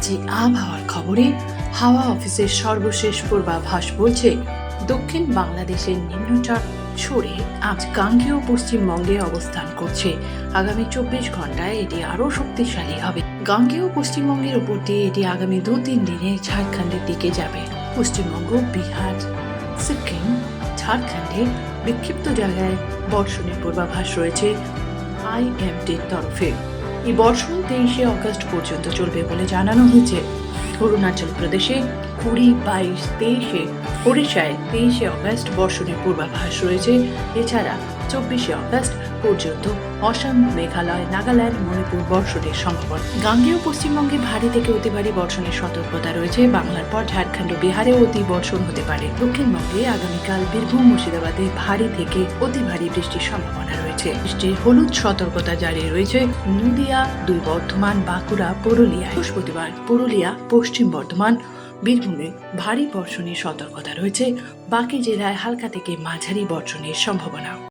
আজ আবহাওয়ার খবরে হাওয়া অফিসের সর্বশেষ পূর্বাভাস বলছে দক্ষিণ বাংলাদেশের নিম্নচাপ সরে আজ গাঙ্গেয় পশ্চিমবঙ্গে অবস্থান করছে। আগামী 24 ঘন্টায় এটি আরও শক্তিশালী হবে। গাঙ্গেয় পশ্চিমবঙ্গের উপর দিয়ে এটি আগামী 2-3 দিনে ঝাড়খণ্ডের দিকে যাবে। পশ্চিমবঙ্গ, বিহার, সিকিম, ঝাড়খণ্ডে বিক্ষিপ্ত জায়গায় বর্ষণের পূর্বাভাস রয়েছে IMDর তরফে। এই বর্ষণ 23শে অগস্ট পর্যন্ত চলবে বলে জানানো হয়েছে। অরুণাচল প্রদেশে 20, 22, 23শে, ওড়িশায় 23শে অগস্ট বর্ষণের পূর্বাভাস রয়েছে। এছাড়া 24শে অগস্ট পর্যন্ত অসম, মেঘালয়, নাগাল্যান্ড, মণিপুর বর্ষণের সম্ভাবনা। গাঙ্গেয় পশ্চিমবঙ্গে ভারী থেকে অতি ভারী বর্ষণের সতর্কতা রয়েছে। বাংলার পর ঝাড়খণ্ড, বিহারেও অতি বর্ষণ হতে পারে। দক্ষিণবঙ্গে আগামীকাল বীরভূম, মুর্শিদাবাদে ভারী থেকে অতি ভারী বৃষ্টির সম্ভাবনা রয়েছে। বৃষ্টির হলুদ সতর্কতা জারি রয়েছে নদিয়া, 2 বর্ধমান, বাঁকুড়া, পুরুলিয়া। বৃহস্পতিবার পুরুলিয়া, পশ্চিম বর্ধমান, বীরভূমে ভারী বর্ষণের সতর্কতা রয়েছে। বাকি জেলায় হালকা থেকে মাঝারি বর্ষণের সম্ভাবনা।